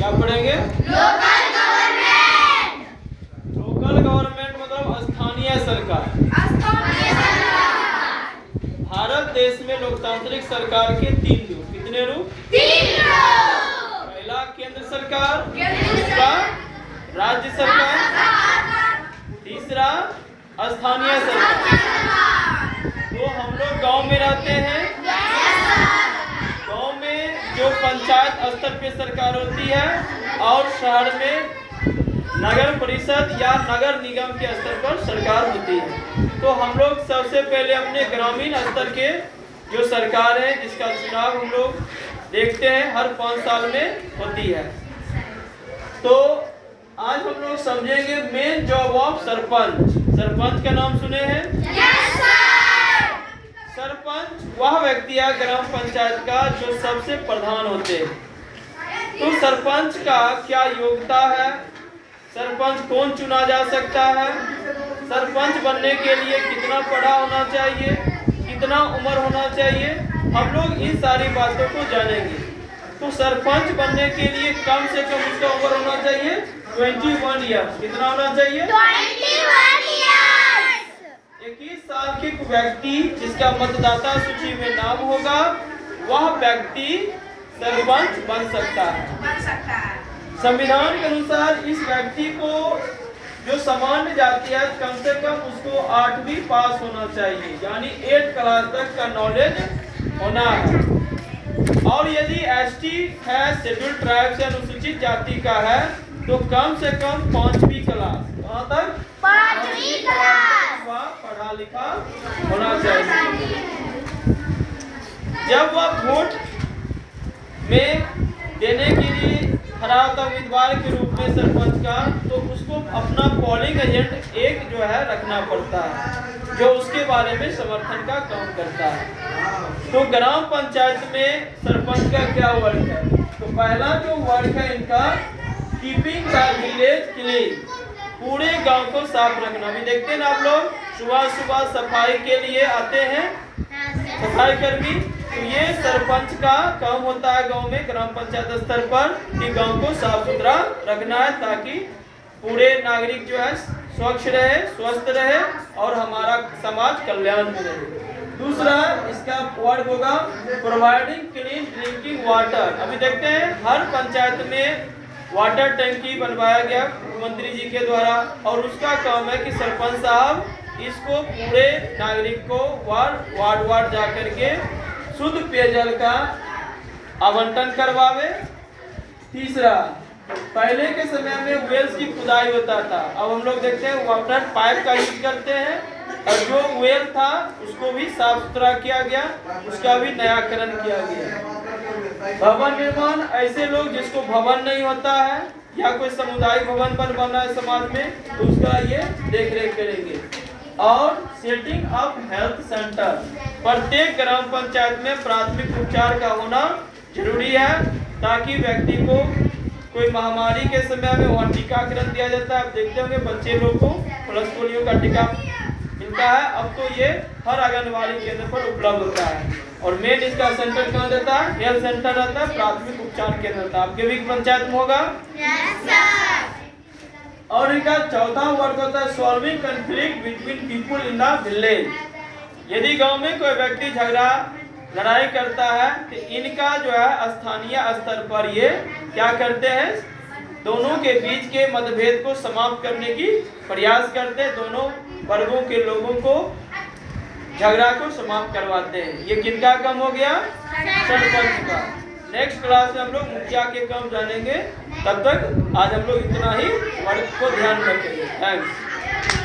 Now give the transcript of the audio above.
क्या पढ़ेंगे? Local government. Local government मतलब स्थानीय सरकार। भारत देश में लोकतांत्रिक सरकार के 3 रूप। कितने रूप? 3 रूप। पहला केंद्र सरकार, दूसरा राज्य सरकार, तीसरा स्थानीय सरकार। तो हम लोग गांव में रहते हैं। गांव में जो पंचायत स्तर पे सरकार होती है और शहर में नगर परिषद या नगर निगम के स्तर पर सरकार होती है। तो हम लोग सबसे पहले अपने ग्रामीण स्तर के जो सरकार है जिसका चुनाव हम लोग देखते हैं हर 5 साल में होती है। तो आज हम लोग समझेंगे main job of sarpanch. Sarpanch का नाम सुने हैं? Yes sir. सरपंच वह व्यक्ति है ग्राम पंचायत का जो सबसे प्रधान होते हैं। तो सरपंच का क्या योग्यता है? सरपंच कौन चुना जा सकता है? सरपंच बनने के लिए कितना पढ़ा होना चाहिए, कितना उम्र होना चाहिए, हम लोग इन सारी बातों को जानेंगे। तो सरपंच बनने के लिए कम से कम उसका उम्र होना चाहिए 21 ईयर्स। कितना होना चाहिए? 21 ईयर्स। 21 साल के व्यक्ति जिसका मतदाता सूची में नाम होगा वह व्यक्ति सरपंच बन सकता है। संविधान के अनुसार इस व्यक्ति को जो सामान्य जाति है कम से कम उसको 8वीं पास होना चाहिए, यानी 8 क्लास तक का नॉलेज होना है। और यदि एसटी है, शेड्यूल ट्राइब से अनुसूचित जाति का है, तो कम से कम 5वीं क्लास, कहाँ तक? 5वीं क्लास वह पढ़ा लिखा होना चाहिए। जब वह वोट में देने के लिए खड़ा होता उम्मीदवार के रूप में सरपंच का, तो उसको अपना पोलिंग एजेंट एक जो है रखना पड़ता है जो उसके बारे में समर्थन का काम करता है। तो ग्राम पंचायत में सरपंच का क्या वर्क है? तो पहला जो वर्क है इनका कीपिंग द विलेज क्लीन, पूरे गांव को साफ रखना। अभी देखते हैं ना आप लोग सुबह सुबह सफाई के लिए आते हैं सफाई कर्मी, तो ये सरपंच का काम होता है गांव में ग्राम पंचायत स्तर पर कि गांव को साफ सुथरा रखना है ताकि पूरे नागरिक जो है स्वच्छ रहे, स्वस्थ रहे और हमारा समाज कल्याण में रहे। दूसरा इसका वर्क होगा प्रोवाइडिंग क्लीन ड्रिंकिंग वाटर। अभी देखते हैं हर पंचायत में वाटर टैंकी बनवाया गया मुख्यमंत्री जी के द्वारा और उसका काम है कि सरपंच साहब इसको पूरे नागरिक को वार्ड जा करके शुद्ध पेयजल का आवंटन करवावे। तीसरा, पहले के समय में वेल्स की खुदाई होता था, अब हम लोग देखते हैं वाटर पाइप का यूज करते हैं और जो वेल था उसको भी साफ सुथरा किया गया, उसका भी नयाकरण किया गया। भवन निर्माण, ऐसे लोग जिसको भवन नहीं होता है या कोई सामुदायिक भवन बनवाना है समाज में, तो उसका ये देख रेख करेंगे। और सेटिंग अप हेल्थ सेंटर, प्रत्येक ग्राम पंचायत में प्राथमिक उपचार का होना जरूरी है ताकि व्यक्ति को कोई महामारी के समय में वहाँ टीकाकरण दिया जाता है। आप देखते होंगे बच्चे लोग को पल्स पोलियो का टीका मिलता है, अब तो ये हर आंगनबाड़ी केंद्र पर उपलब्ध होता है। और मेन इसका सेंटर कहाँ रहता है? हेल्थ सेंटर रहता है, प्राथमिक उपचार केंद्र रहता है। आपके भी पंचायत में होगा। Yes sir. और इनका चौथा वर्क होता है solving conflict between people in the village. यदि गांव में कोई व्यक्ति झगड़ा लड़ाई करता है तो इनका जो है स्थानीय स्तर पर ये क्या करते हैं? दोनों के बीच के मतभेद को समाप्त करने की प्रयास करते हैं, दोनों वर्गों के लोगों को झगड़ा को समाप्त करवाते हैं। ये किनका काम हो गया? सरपंच का। नेक्स्ट क्लास में हम लोग मुखिया के काम जानेंगे। तब तक आज हम लोग इतना ही वर्क को ध्यान रखेंगे। थैंक्स।